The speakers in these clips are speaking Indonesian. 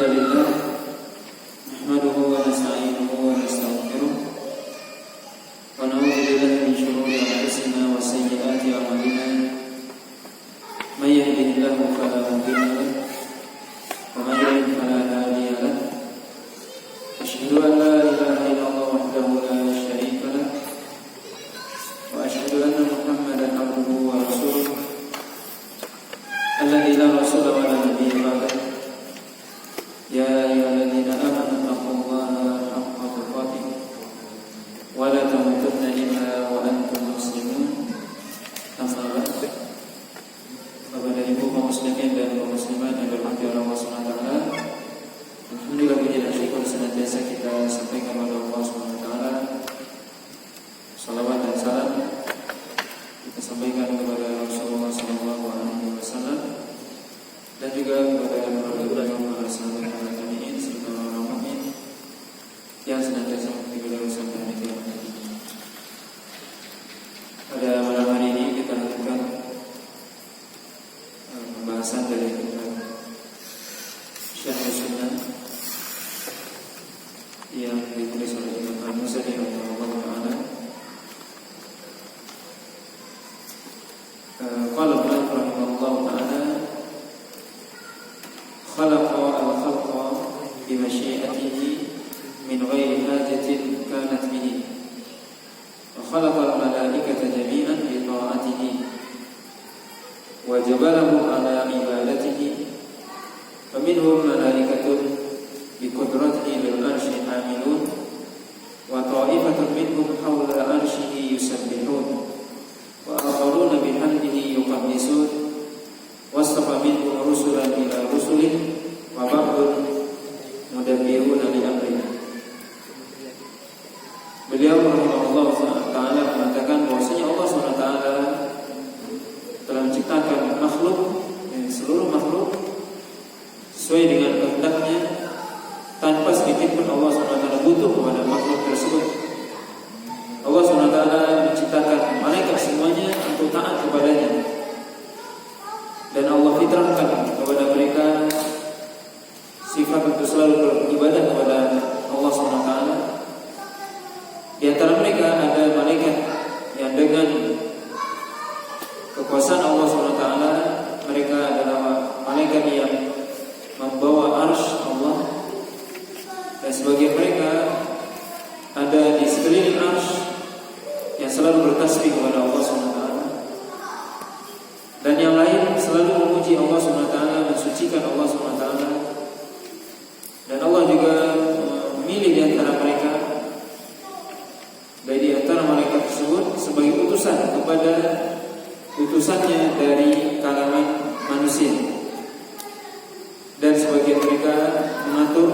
الحمد لله نحمده ونستعينه ونستغفره ونعوذ بالله من شرور أنفسنا وسيئات أعمالنا من يهده الله فلا مضل له ومن يضلل فلا هادي له أشهد أن لا إله إلا الله وحده لا شريك له وأشهد أن محمدا عبده ورسوله الذي لا رسول ولا نبي بعده يا أيها الذين آمنوا اتقوا الله حق تقاته ولا تموتن إلا وأنتم مسلمون أما بعد kepada ibu kaum muslimin dan kaum muslimat yang dirahmati oleh Allah Subhanahu wa taala. Alhamdulillah, puji dan syukur senantiasa kita sampaikan kepada Allah Subhanahu wa taala. Salawat dan salam kita sampaikan kepada Rasulullah sallallahu alaihi wasallam dan juga kepada para ulama, para sahabat, para tabi'in serta orang mukmin yang senantiasa mengikuti urusan dan kiamat nanti. Pada malam hari ini kita lanjutkan pembahasan dari kitab Syarh Sunnah yang ditulis oleh Imam Al-Muzani rahimahullah taala. Qala Imam rahimahullah taala khalaqa al-khalqa bi masyiatihi min ghairi hajatin kanat bihi wa khalaqa al-malaikata jami'an bi ta'atihi wa jabalahum ala ibadatihi faminhum malaikatun bi qudratihi lil arshi hamilun wa ta'ifatun minhum hawla arshihi yusabbihun wa akharuna bihamdihi yuqaddisun wastafa minhum rusulan ila rusulih wa ba'dun mudabbiruna li amrihi. Beliau rahimahullah ta'ala mengatakan bahwasanya Allah SWT telah menciptakan makhluk, seluruh makhluk sesuai dengan kehendaknya tanpa sedikit pun Allah SWT butuh kepada makhluk tersebut. Allah SWT menciptakan malaikat semuanya untuk taat kepadanya, dan Allah fitrahkan kepada mereka sifat untuk selalu beribadah kepada Allah SWT. Di antara mereka ada malaikat yang dengan kekuasaan Allah SWT mereka adalah malaikat yang membawa arsy Allah, dan sebagian mereka ada di sekeliling arsy yang selalu bertasbih kepada Allah SWT, dan yang lain selalu memuji Allah SWT, mensucikan Allah SWT. Dan Allah juga memilih di antara mereka, dari antara malaikat tersebut, sebagai utusan kepada utusannya dari kalangan manusia, dan sebagian mereka mengatur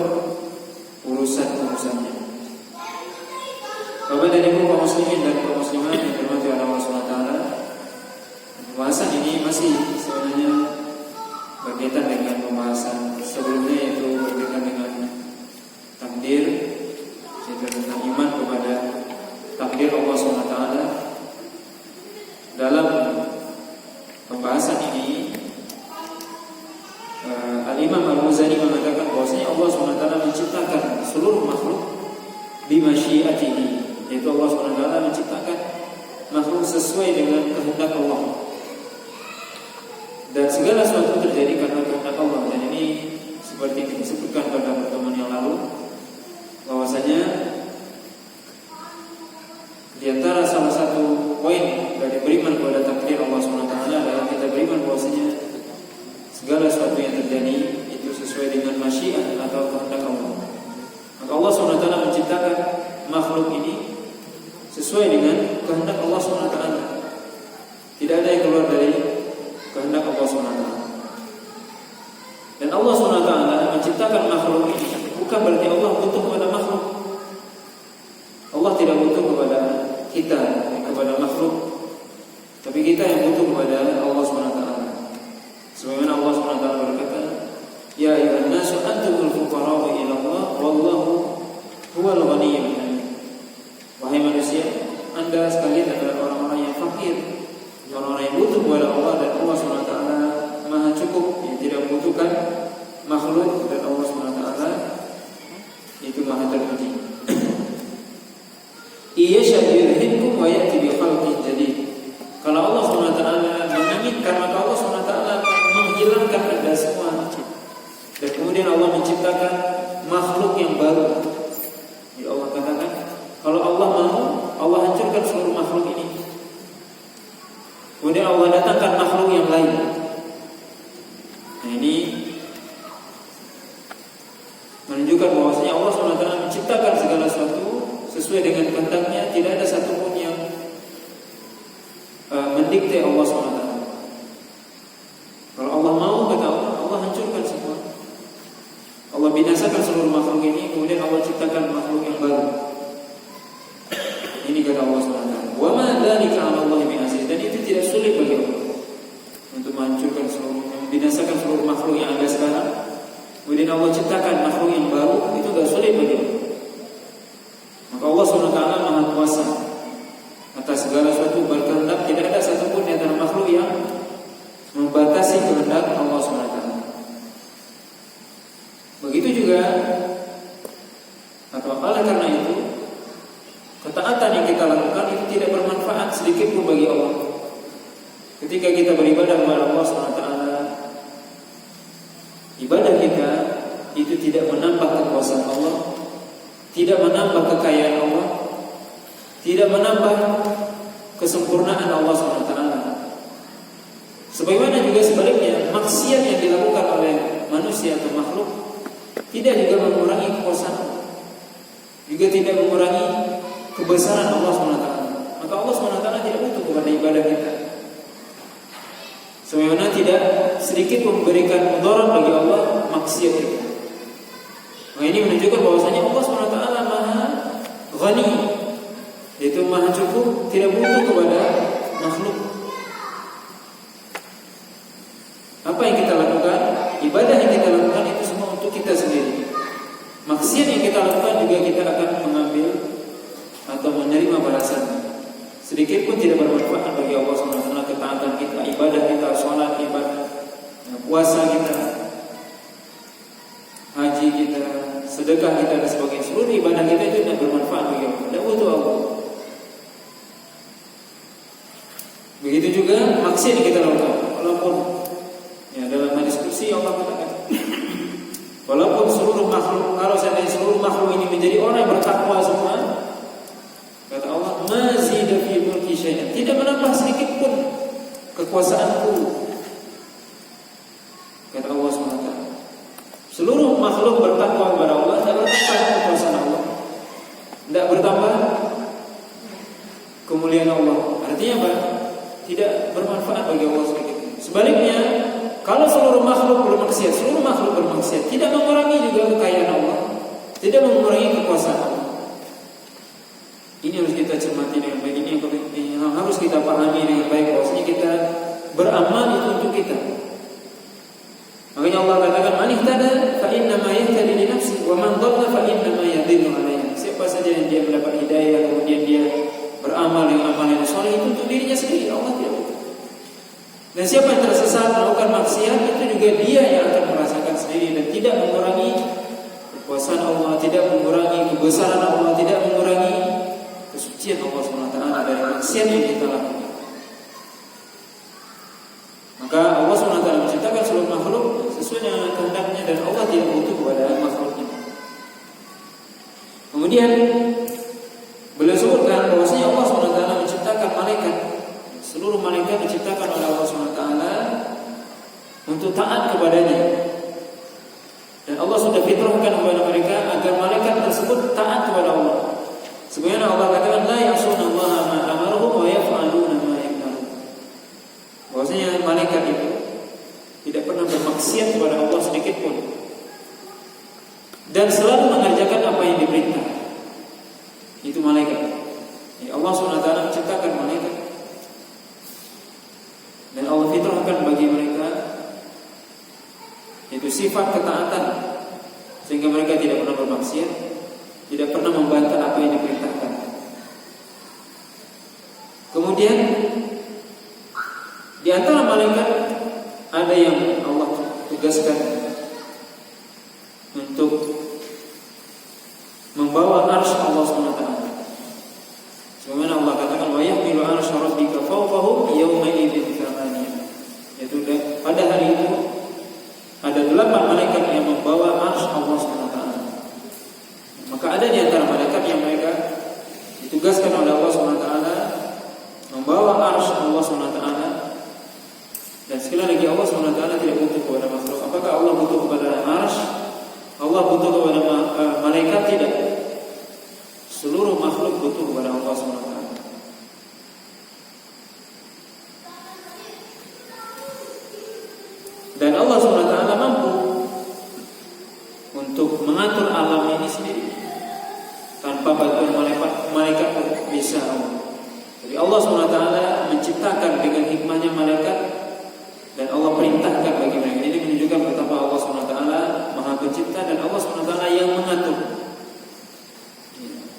urusan-urusannya. Bapak dan Ibu kaum muslimin dan kaum muslimat yang dirahmati oleh Allah SWT, pembahasan ini masih sebenarnya berkaitan dengan pembahasan sebelumnya, yaitu berkaitan dengan takdir, yaitu tentang iman kepada takdir Allah SWT. Dalam pembahasan ini Al-Imam Al-Muzani mengatakan bahwasanya Allah SWT menciptakan seluruh makhluk bi masyiatihi, yaitu Allah SWT menciptakan makhluk sesuai dengan kehendak Allah, dan segala sesuatu terjadi karena kehendak Allah. Dan ini seperti disebutkan pada pertemuan yang lalu, bahwasanya di antara salah satu poin dari beriman kepada takdir Allah SWT adalah kita beriman bahwasanya segala sesuatu yang terjadi itu sesuai dengan masyiat atau kehendak Allah. Maka Allah SWT menciptakan makhluk ini sesuai dengan kehendak Allah SWT. Tidak ada yang keluar dari kehendak Allah SWT. Dan Allah SWT menciptakan makhluk ini bukan berarti Allah butuh kepada makhluk. Allah tidak butuh kepada kita, kepada makhluk, tapi kita yang butuh kepada Allah SWT. Sebagaimana Allah SWT berkata, ya ayyuhan nasu antumul fuqara'u ila Allah wallahu huwal ghaniyyul hamid. Wahai manusia, Anda sekalian adalah orang-orang yang fakir, orang-orang yang butuh kepada Allah, dan Allah SWT Maha cukup, yang tidak membutuhkan makhluk, dan Allah SWT karena Allah SWT menghilangkan Anda semua. Dan kemudian Allah menciptakan makhluk yang baru. Ya Allah katakan, kalau Allah mau, Allah hancurkan seluruh makhluk ini. Kemudian Allah datangkan makhluk yang lain. Nah ini menunjukkan bahwasanya Allah SWT menciptakan segala sesuatu sesuai dengan kehendaknya. Tidak ada satupun yang mendikte Allah SWT. Kalau Allah mau, kata Allah hancurkan semua. Allah binasakan seluruh makhluk ini, kemudian Allah ciptakan makhluk yang baru. Ini kata Allah SWT. Wa ma dzalika 'ala Allah bi'aziz. Dan itu tidak sulit bagi Allah untuk menghancurkan seluruh, membinasakan seluruh makhluk yang ada sekarang. Kemudian Allah ciptakan makhluk yang baru, itu tidak sulit bagi Allah. Maka Allah SWT Maha Kuasa atas segala sesuatu, berkehendak. Tidak ada satupun di antara makhluk yang membatasi kehendak Allah SWT. Begitu juga, atau oleh karena itu, ketaatan yang kita lakukan itu tidak bermanfaat sedikit pun bagi Allah. Ketika kita beribadah kepada Allah SWT, ibadah kita itu tidak menambah kekuasaan Allah, tidak menambah kekayaan Allah, tidak menambah kesempurnaan Allah SWT. Sebagaimana juga sebaliknya, maksiat yang dilakukan oleh manusia atau makhluk tidak juga mengurangi kekuasaan, juga tidak mengurangi kebesaran Allah SWT. Maka Allah SWT tidak butuh kepada ibadah kita. Sebagaimana tidak sedikit memberikan mudarat bagi Allah maksiat itu. Nah ini menunjukkan bahwasanya Allah SWT Maha Ghani, yaitu Maha Cukup, tidak butuh kepada makhluk. Apa yang kita lakukan, ibadah yang kita lakukan itu semua untuk kita sendiri. Maksiat yang kita lakukan juga kita akan mengambil atau menerima balasan. Sedikit pun tidak bermanfaat bagi Allah SWT. Ketaatan kita, ibadah kita, sholat, ibadah, puasa kita, haji kita, sedekah kita dan sebagainya. Seluruh ibadah kita itu tidak bermanfaat bagi Allah. Tidak butuh Allah. Begitu juga maksiat yang kita lakukan. Walaupun dalam hadis kursi Allah katakan, walaupun seluruh makhluk, kalau seandainya seluruh makhluk ini menjadi orang yang bertakwa semua, kata Allah, mazida fi mulki syai'an, tidak menambah sedikit pun kekuasaanku. Kata Allah SWT. Seluruh makhluk bertakwa kepada Allah, tidak bertambah kekuasaan Allah, tidak bertambah kemuliaan Allah. Artinya apa? Tidak bermanfaat bagi Allah sedikit. Sebaliknya, kalau seluruh makhluk bermaksiat, seluruh makhluk bermaksiat, tidak mengurangi juga kekayaan Allah, tidak mengurangi kekuasaan Allah. Ini harus kita cermati dengan baik. Ini yang harus kita pahami dengan baik. Bahwasanya kita beramal itu untuk kita. Makanya Allah katakan, "Man ihtada fa inna ma yahtadi li nafsi, wa man dhalla fa inna ma yadhillu 'alaiha." Siapa saja yang dia mendapat hidayah, kemudian dia beramal dengan amal yang saleh, itu untuk dirinya sendiri. Allah tidak butuh. Dan siapa yang tersesat melakukan maksiat, itu juga dia yang akan merasakan sendiri dan tidak mengurangi kekuasaan Allah, tidak mengurangi kebesaran Allah, tidak mengurangi kesucian Allah SWT dari maksiat yang kita lakukan. Maka Allah SWT menciptakan seluruh makhluk sesuai dengan kehendaknya dan Allah tidak butuh kepada makhluknya. Kemudian beliau sebutkan bahwasanya Allah SWT menciptakan malaikat. Seluruh malaikat diciptakan oleh Allah SWT untuk taat kepadanya. Dan Allah sudah fitrahkan kepada mereka agar malaikat tersebut taat kepada Allah. Sebagaimana Allah katakan, la ya'sunallaha ma amarahum wa yaf'aluna ma yu'marun. Bahwasanya malaikat itu tidak pernah bermaksiat kepada Allah sedikit pun, dan selalu mengerjakan apa yang diperintah. Itu malaikat. Allah SWT menciptakan malaikat, dan Allah fitrahkan bagi mereka itu sifat ketaatan, sehingga mereka tidak pernah bermaksiat, tidak pernah membantah apa yang diperintahkan. Kemudian di antara malaikat ada yang Allah tugaskan untuk membawa arsy Allah SWT. Sebagaimana Allah katakan, wa yahmilu arsy rabbika fawqahum yawma idzin thamaniyah. butuh kepada malaikat? Tidak. Seluruh makhluk butuh kepada Allah SWT. Dan Allah SWT mampu untuk mengatur alam ini sendiri tanpa bantuan malaikat pun bisa. Jadi Allah SWT menciptakan dengan hikmahnya malaikat dan Allah perintahkan bagi mereka. Ini menunjukkan betapa Allah SWT Maha Pencipta dan Allah SWT yang mengatur.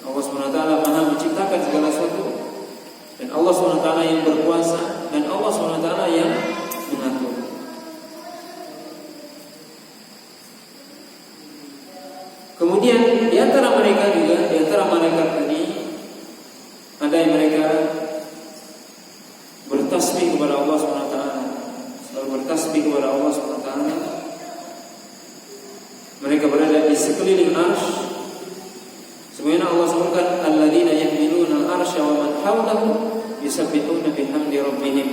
Allah SWT Maha menciptakan segala sesuatu dan Allah SWT yang berkuasa dan Allah SWT yang mengatur. Kemudian di antara mereka juga, di antara malaikat tadi ada yang mereka bertasbih kepada Allah SWT, selalu bertasbih kepada Allah SWT. Mereka berada di sekeliling arsy. Sebagaimana Allah sebutkan, alladzina yahmiluna al-arsya wa man hawlahu yusabbihuna bihamdi rabbihim.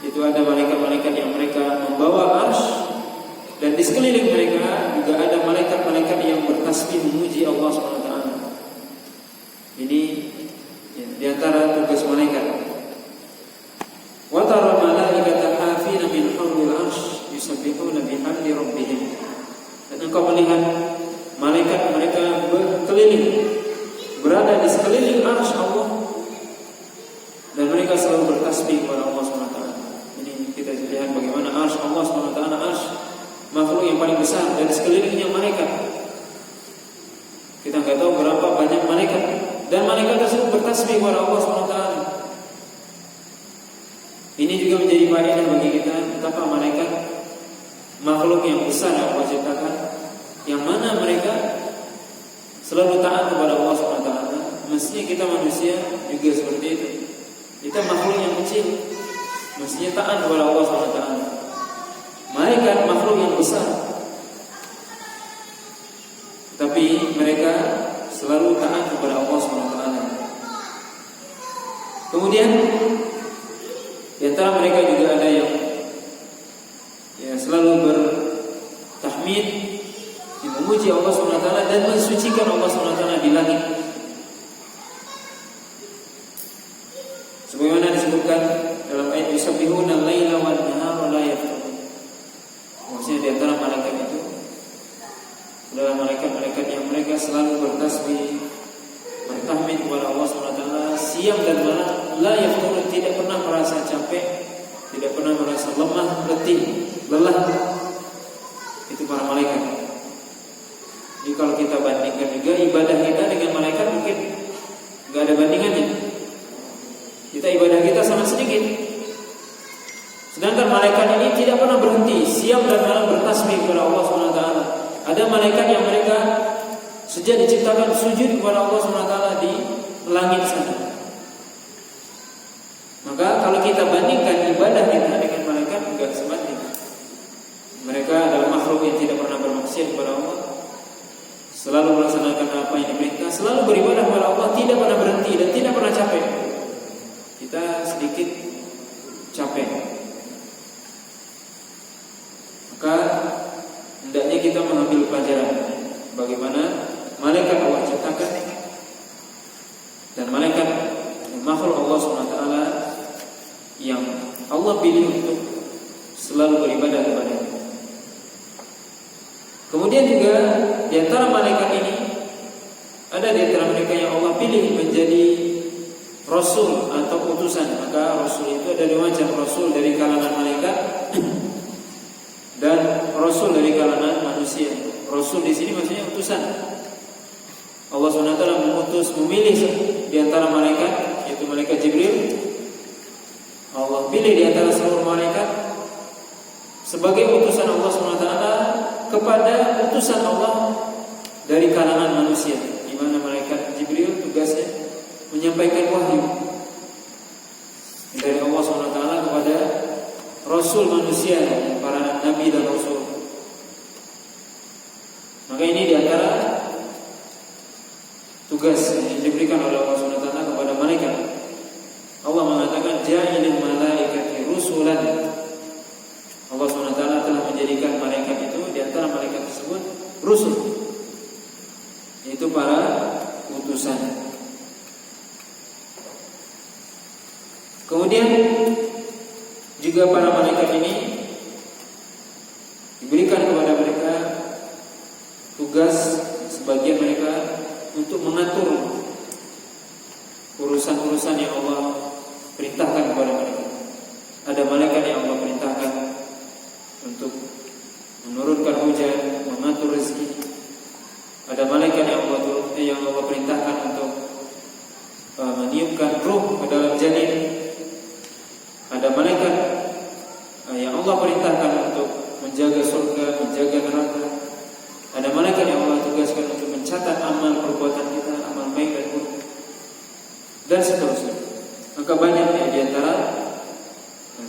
Itu ada malaikat-malaikat yang mereka membawa arsy. Dan di sekeliling mereka juga ada malaikat-malaikat yang bertasbih memuji Allah SWT. Ini di antara tugas malaikat. Wa tara malaikata hafina min hawlil arsy yusabbihuna bihamdi rabbihim. Dan engkau melihat malaikat mereka berkeliling, berada di sekeliling arsy Allah, dan mereka selalu bertasbih kepada Allah SWT. Ini kita lihat bagaimana arsy Allah SWT, arsy makhluk yang paling besar, dan sekelilingnya malaikat. Kita nggak tahu berapa banyak malaikat, dan malaikat tersebut bertasbih kepada Allah SWT. Ini juga menjadi faedah bagi kita betapa malaikat makhluk yang besar yang Allah ciptakan, yang mana mereka selalu taat kepada Allah SWT. Mestinya kita manusia juga seperti itu. Kita makhluk yang kecil, mestinya taat kepada Allah SWT. Malaikat makhluk yang besar, tapi mereka selalu taat kepada Allah SWT. Kemudian di antara mereka juga ada yang selalu bertahmid, memuji Allah SWT dan mensucikan Allah SWT di langit. Sebagaimana disebutkan dalam ayat yusabbihuna al-laila wan nahara la yafturun. Maksudnya di antara malaikat itu adalah malaikat-malaikat yang mereka selalu bertasbih, bertahmid kepada Allah SWT siang dan malam, la yafturun, tidak pernah merasa capek, tidak pernah merasa lemah, letih, lelah. Itu para malaikat. Jadi kalau kita bandingkan juga ibadah kita dengan malaikat, mungkin nggak ada bandingannya. Kita ibadah kita sangat sedikit. Sedangkan malaikat ini tidak pernah berhenti, siang dan malam bertasbih kepada Allah SWT. Ada malaikat yang mereka sejak diciptakan sujud kepada Allah SWT di langit sana. Maka kalau kita bandingkan ibadah kita dengan malaikat, enggak sebanding. Mereka adalah makhluk yang tidak pernah bermaksiat kepada Allah, selalu melaksanakan apa yang diperintah, selalu beribadah kepada Allah, tidak pernah berhenti dan tidak pernah capek. Kita sedikit capek. Maka hendaknya kita mengambil pelajaran bagaimana malaikat Allah ciptakan dan malaikat makhluk Allah SWT yang Allah pilih untuk selalu beribadah kepada-Nya. Kemudian juga di antara malaikat ini ada di antara mereka yang Allah pilih menjadi rasul atau utusan. Maka rasul itu ada dua macam, rasul dari kalangan malaikat dan rasul dari kalangan manusia. Rasul di sini maksudnya utusan. Allah SWT mengutus, memilih di antara malaikat, yaitu malaikat Jibril. Allah pilih di antara seluruh malaikat sebagai utusan Allah SWT kepada utusan Allah dari kalangan manusia, di mana malaikat Jibril tugasnya menyampaikan wahyu dari Allah SWT kepada rasul manusia, para nabi dan rasul. Maka ini diantara tugas yang diberikan oleh Allah SWT kepada malaikat. Allah mengatakan ja'ilil malaikati rusulan. Allah SWT telah menjadikan malaikat itu, diantara malaikat tersebut, rusul, juga para malaikat ini diberikan kepada mereka tugas sebagian mereka untuk mengatur urusan-urusan yang Allah perintahkan kepada mereka. Ada malaikat yang Allah perintahkan untuk menurunkan hujan, mengatur rezeki. Ada malaikat yang Allah perintahkan untuk meniupkan ruh ke dalam janin. Ada malaikat yang Allah perintahkan untuk menjaga surga, menjaga neraka. Ada malaikat yang Allah tugaskan untuk mencatat amal perbuatan kita, amal baik dan buruk, dan seterusnya. Maka banyak di antara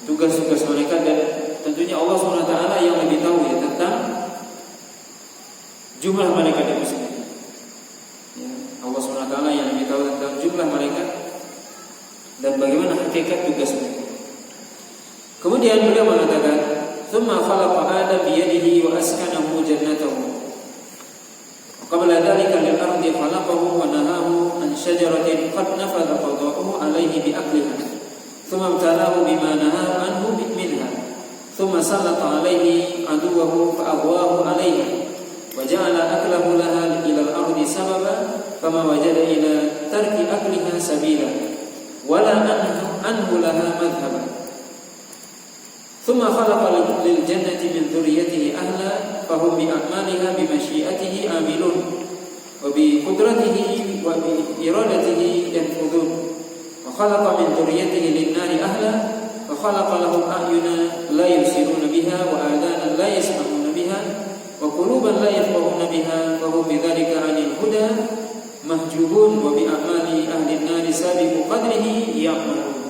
tugas-tugas malaikat, dan tentunya Allah SWT yang lebih tahu ya tentang jumlah malaikat itu sendiri. Ya, Allah SWT yang lebih tahu tentang jumlah malaikat dan bagaimana hakikat tugas mereka. Kemudian beliau mengatakan, "Tsumma khalaqa Adam bi yadihi wa askanahu jannatahu. Qabla dhalika lil ardi khalaqahu wa nahahu an syajaratin qad nafadha qada'uhu alayhi bi akliha. Tsumma ibtalahu bima nahahu anhu minha. Tsumma sallata alayhi aduwwahu fa aghwahu alayha wa ja'ala aklahu laha ila al-ardi sababa fama wajada ila tarki akliha sabila wa la anhu laha madhhaban. ثم خلق للجنة من ذريته أهلا فهم بأعمالها بمشيئته آملون وبقدرته وبإرادته ينفذون وخلق من ذريته للنار أهلا فخلق لهم أعينا لا يبصرون بها وآذانا لا يسمعون بها وقلوبا لا يفقهون بها وهم بذلك عن الهدى محجوبون وبأعمال أهل النار سابق قدره يعملون.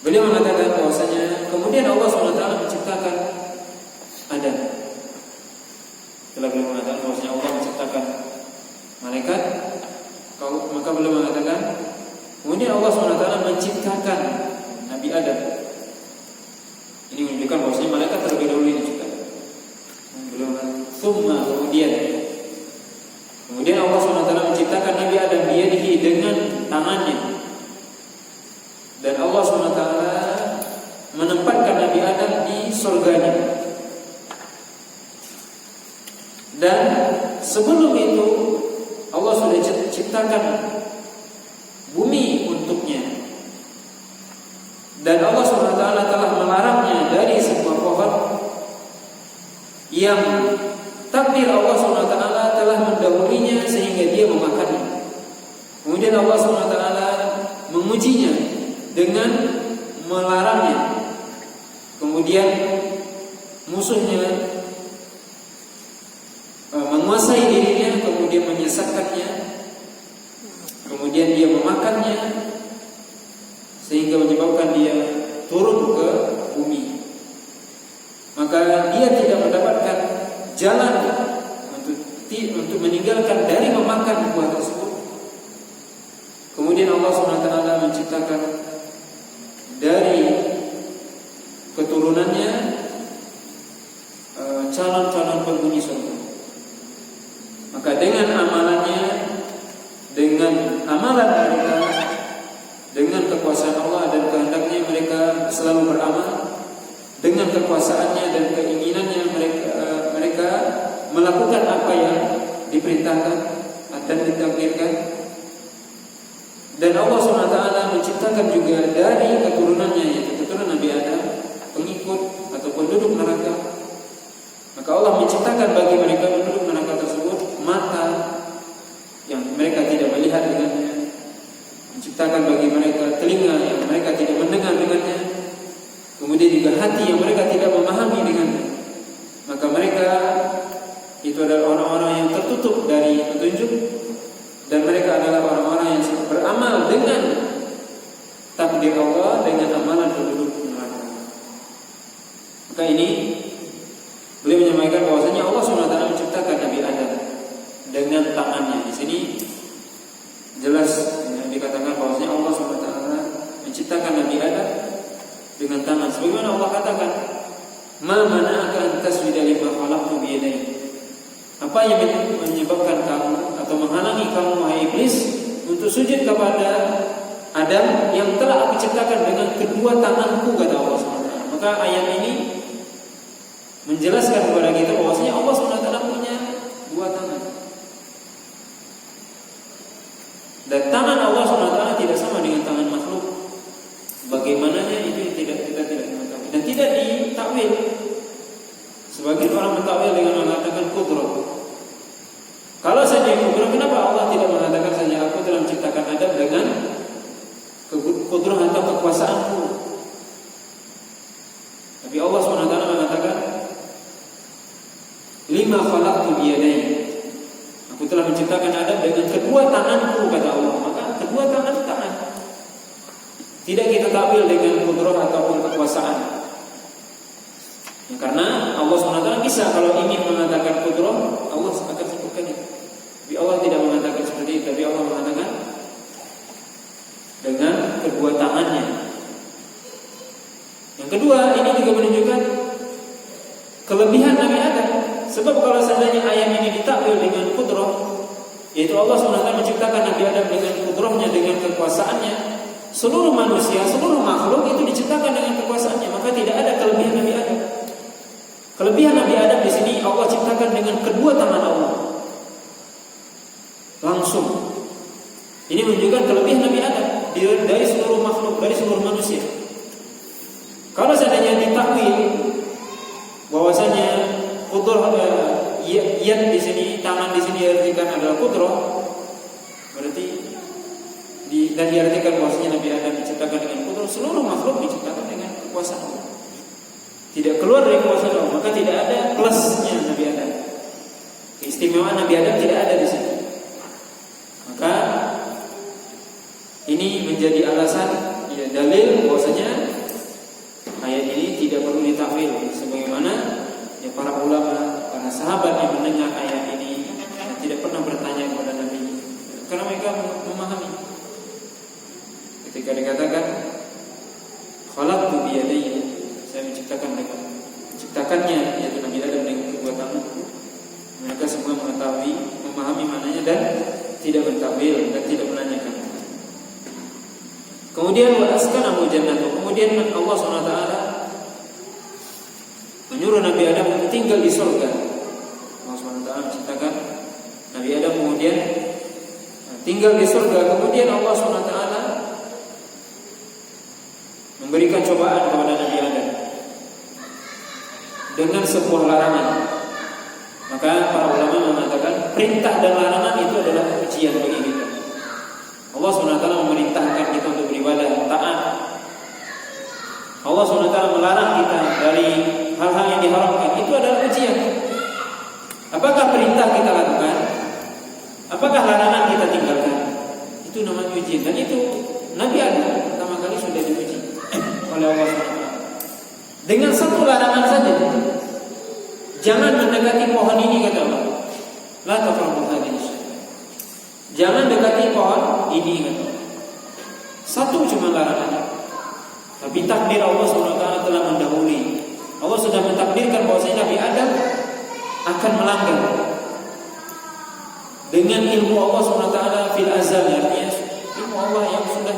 Beliau mengatakan bahwasanya kemudian Allah SWT menciptakan Adam. Setelah beliau mengatakan bahwasanya Allah menciptakan malaikat, maka beliau mengatakan kemudian Allah SWT menciptakan Nabi Adam. Ini menunjukkan bahwasanya malaikat terlebih dahulu diciptakan. Beliau mengatakan kemudian Allah SWT menciptakan Nabi Adam biyadihi dengan tangannya. Dan Allah SWT menempatkan Nabi Adam di surganya. Dan sebelum itu Allah sudah ciptakan bumi untuknya. Dan Allah SWT telah melarangnya dari sebuah pohon yang takdir Allah SWT telah mendahulunya sehingga dia memakannya. Kemudian Allah SWT mengujinya dengan melarangnya. Kemudian musuhnya menguasai dirinya, kemudian menyesatkannya, kemudian dia memakannya sehingga menyebabkan dia turun ke bumi. Maka dia tidak mendapatkan jalan untuk meninggalkan dari memakan buah tersebut. Kemudian Allah SWT menciptakan dari keturunannya calon-calon penghuni surga. Maka dengan amalannya, dengan amalan mereka, dengan kekuasaan Allah dan kehendaknya mereka selalu beramal. Dengan kekuasaannya dan keinginannya mereka melakukan apa yang diperintahkan dan ditakdirkan. Dan Allah SWT menciptakan juga dari keturunannya, yaitu keturunan Nabi Adam, pengikut atau penduduk neraka. Maka Allah menciptakan bagi mereka penduduk neraka tersebut mata yang mereka tidak melihat dengannya, menciptakan bagi mereka telinga yang mereka tidak mendengar dengannya, kemudian juga hati yang mereka tidak memahami dengannya. Maka mereka itu adalah orang-orang yang tertutup dari petunjuk, dan mereka adalah orang-orang yang beramal dengan takdir Allah, dengan amalan penduduk neraka. Maka ini beliau menyampaikan bahwasanya Allah SWT menciptakan Nabi Adam dengan tangannya. Di sini jelas dikatakan bahwasanya Allah SWT menciptakan Nabi Adam dengan tangan. Sebagaimana Allah katakan, "Ma mana'aka an tasjuda lima khalaqtu bi yadayya." Apa yang menyebabkan kamu atau menghalangi kamu wahai iblis untuk sujud kepada Adam yang telah aku ciptakan dengan kedua tanganku, kata Allah SWT. Maka ayat ini menjelaskan kepada kita bahwasanya Allah SWT punya dua tangan. Dan tangan Allah SWT tidak sama dengan tangan makhluk. Bagaimananya itu kita tidak mengetahui dan tidak ditakwil. Sebagian orang mentakwil dengan mengatakan kudrat. Kalau saja kudrat, kenapa Allah tidak mengatakan saja aku telah menciptakan Adam dengan kudrat atau kekuasaanku? Tapi Allah SWT mengatakan lima khalaqtu biyadayya. Aku telah menciptakan Adam dengan kedua tanganku, kata Allah. Maka kedua tangan. Tidak kita takwil dengan kudrat ataupun kekuasaan. Ya, karena Allah SWT bisa kalau ingin mengatakan kudrat, Allah akan sebutkan itu. Tapi Allah tidak mengatakan seperti itu. Tapi Allah mengatakan dengan kedua tangannya. Yang kedua, ini juga menunjukkan kelebihan Nabi Adam. Sebab kalau seandainya ayat ini ditakwil dengan kudrat, yaitu Allah SWT menciptakan Nabi Adam dengan kudratnya, dengan kekuasaannya, seluruh manusia, seluruh makhluk itu diciptakan dengan kekuasaannya, maka tidak ada kelebihan Nabi Adam. Kelebihan Nabi Adam di sini Allah ciptakan dengan kedua tangan Allah. Langsung. Ini menunjukkan kelebihan Nabi Adam dari seluruh makhluk, dari seluruh manusia. Kalau seandainya ditakwil bahwasanya kudrat yad di sini, tangan di sini diartikan adalah kudrat, berarti dan diartikan bahwasanya Nabi Adam diciptakan dengan kudrat, seluruh makhluk diciptakan dengan kekuasaan Allah. Tidak keluar dari kekuasaan Allah, maka tidak ada plusnya Nabi Adam. Keistimewaan Nabi Adam tidak ada di sini. Maka ini menjadi alasan, ya, dalil bahwasanya ayat ini tidak perlu ditakwil, sebagaimana ya para ulama, para sahabat yang mendengar ayat ini tidak pernah bertanya kepada Nabi, karena mereka memahami. Ketika dikatakan khalaqtu biyadayya, saya menciptakannya, yaitu Nabi Adam dengan kedua tangan, mereka semua mengetahui, memahami maknanya dan tidak bertakwil dan tidak menanyakan. Kemudian wa askanahu jannatu, kemudian Allah SWT menyuruh Nabi Adam untuk tinggal di surga. Allah SWT menciptakan Nabi Adam kemudian tinggal di surga. Kemudian Allah SWT memberikan cobaan kepada Nabi Adam dengan sebuah larangan. Maka para ulama mengatakan perintah dan larangan itu adalah ujian bagi kita. Allah SWT memerintahkan kita untuk beribadah, taat. Allah SWT melarang kita dari hal-hal yang diharamkan, itu adalah ujian. Apakah perintah kita lakukan? Apakah larangan kita tinggalkan? Itu namanya ujian. Dan itu Nabi Adam pertama kali sudah diuji oleh Allah SWT dengan satu larangan saja. Jangan mendekati pohon ini, kata Allah. La taqrabu hadhihi syajarah. Jangan dekati pohon ini, kata Allah. Satu cuma larangannya. Tapi takdir Allah SWT telah mendahului. Allah sudah mentakdirkan bahwasanya Nabi Adam akan melanggar. Dengan ilmu Allah SWT fil azal, artinya ilmu Allah yang sudah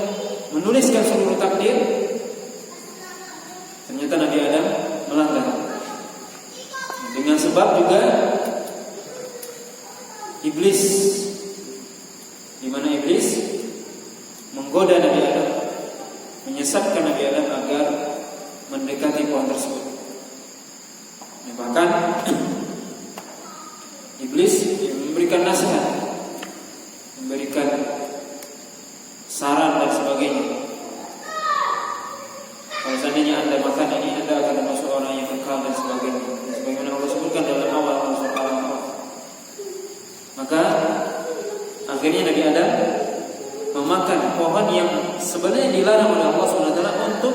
menuliskan seluruh takdir, ternyata Nabi Adam melanggar. Dengan sebab juga iblis, di mana iblis menggoda Nabi Adam, menyesatkan Nabi Adam agar mendekati pohon tersebut. Bahkan iblis memberikan nasihat, memberikan saran dan sebagainya. Kalau seandainya Anda makan ini, Anda akan termasuk orang yang kekal dan sebagainya. Sebagaimana Allah sebutkan dalam awal surah Al-A'raf. Maka akhirnya Nabi Adam memakan pohon yang sebenarnya dilarang oleh Allah SWT untuk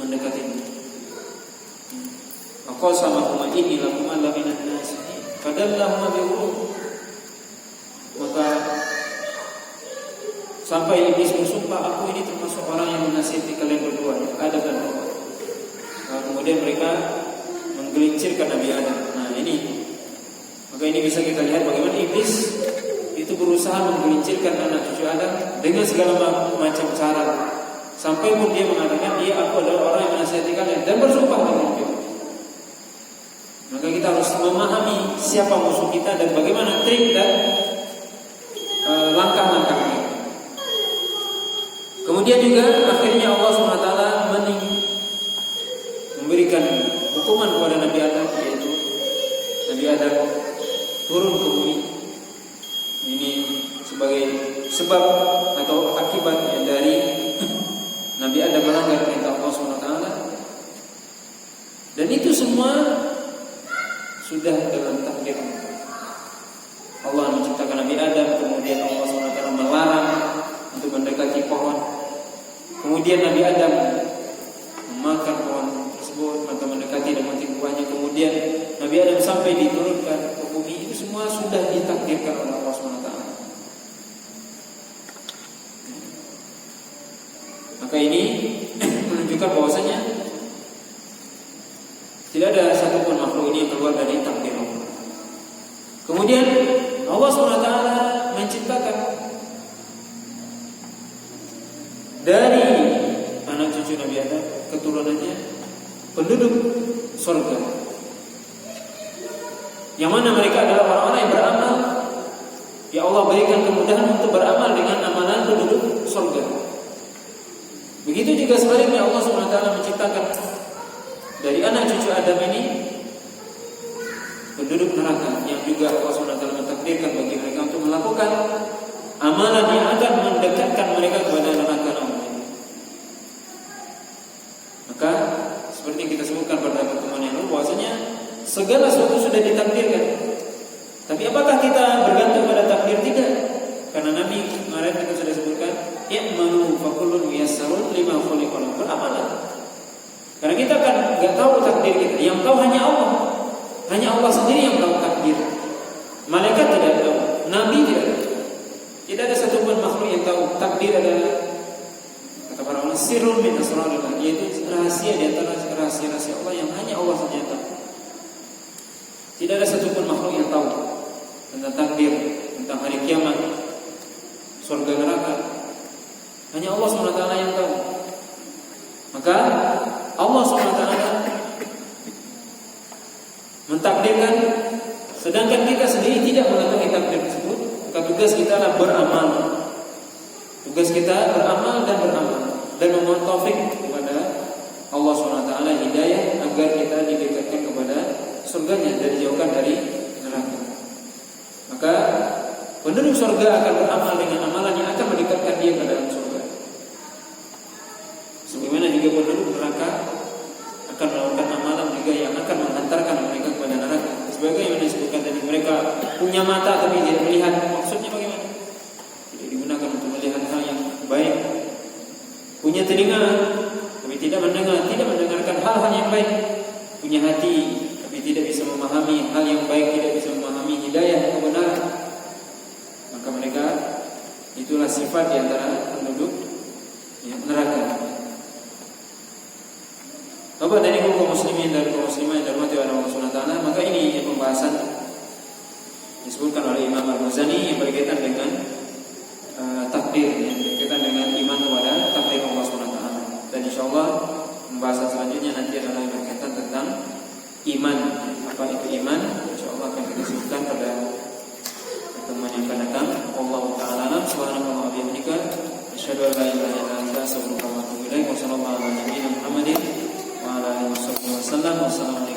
mendekatinya. Aqasamahuma inni lakum alla minan nas fadallahuma bighurur. Maka sampai iblis bersumpah, aku ini termasuk orang yang menasihati kalian berdua, Adam dan Hawa. Nah, kemudian mereka menggelincirkan Nabi Adam. Nah ini, maka ini bisa kita lihat bagaimana iblis itu berusaha menggelincirkan anak cucu Adam dengan segala macam cara, sampai pun dia mengatakan aku adalah orang yang menasihati kalian dan bersumpah dengan dia. Maka kita harus memahami siapa musuh kita dan bagaimana trik dan langkah-langkahnya. Kemudian juga akhirnya Allah SWT memberikan hukuman kepada Nabi Adam, yaitu Nabi Adam turun ke bumi. Ini sebagai sebab atau akibatnya dari Nabi Adam melanggar perintah Allah SWT. Dan itu semua sudah dalam takdir Allah. Menciptakan Nabi Adam, kemudian Allah SWT melarang untuk mendekati pohon. Kemudian Nabi Adam memakan pohon tersebut, maka mendekati dan mati buahnya. Kemudian Nabi Adam sampai diturunkan ke bumi. Itu semua sudah ditakdirkan oleh Allah SWT. Maka ini menunjukkan bahwasanya tidak ada satupun makhluk ini yang keluar dari takdir Allah. Kemudian Allah SWT menciptakan dari anak cucu Nabi Adam, keturunannya, penduduk surga, yang mana mereka adalah orang-orang yang beramal. Ya Allah berikan kemudahan untuk beramal dengan amalan penduduk surga. Begitu juga sebaliknya Allah SWT menciptakan dari anak cucu Adam ini penduduk neraka, yang juga Allah SWT mentakdirkan bagi mereka untuk melakukan amalan yang akan mendekatkan mereka kepada neraka. Maka seperti kita sebutkan pada pertemuan yang lalu, bahwasanya segala sesuatu sudah ditakdirkan. Tapi apakah kita bergantung pada takdir? Tidak. Karena Nabi kemarin kita sudah sebutkan, i'malu fa kullun muyassarun lima khuliqa lahu. Beramalah. Karena kita kan enggak tahu takdir kita. Yang tahu hanya Allah. Hanya Allah sendiri yang tahu takdir. Malaikat tidak tahu, Nabi tidak tahu. Tidak ada satupun makhluk yang tahu. Takdir adalah, kata para ulama, sirrun min asrarillah, yaitu rahasia di antara rahasia-rahasia Allah yang hanya Allah saja yang tahu. Tidak ada satupun makhluk yang tahu tentang takdir, tentang hari kiamat, surga neraka. Hanya Allah SWT yang tahu. Maka Allah SWT mentakdirkan, sedangkan kita sendiri tidak mengetahui takdir tersebut. Maka tugas kita adalah beramal. Tugas kita beramal dan memohon taufik kepada Allah SWT hidayah agar kita didekatkan kepada surganya dan dijauhkan dari neraka. Maka penduduk surga akan beramal dengan amalan yang akan mendekatkan dia ke dalam surga. Sebagaimana juga penduduk neraka akan melakukan amalan juga yang akan menghantarkan mereka kepada neraka. Sebagaimana disebutkan tadi, mereka punya mata tapi tidak melihat. Maksudnya bagaimana? Tidak digunakan untuk melihat hal yang baik. Punya telinga tapi tidak mendengar, tidak mendengarkan hal-hal yang baik. Punya hati tapi tidak bisa memahami hal yang baik, tidak bisa memahami hidayah kebenaran. Maka mereka, itulah sifat di antara penduduk neraka. Bapak dan Ibu kaum muslimin dan kaum muslimah yang dirahmati Allah Subhanahu wa taala, maka ini pembahasan disebutkan oleh Imam Al-Ghazali yang berkaitan dengan takdir, yang berkaitan dengan iman kepada takdir Allah Subhanahu wa taala. Dan insyaallah pembahasan selanjutnya nanti adalah yang berkaitan tentang iman. Apa itu iman? Insyaallah akan kita sebutkan pada pertemuan yang akan datang. Wallahu taala alam. Subhanallahi wa bihamdihi, asyhadu an la ilaha illa anta, astaghfiruka wa atubu ilaik. Wassallallahu ala nabiyyina Muhammadin wa ala alihi wasallam.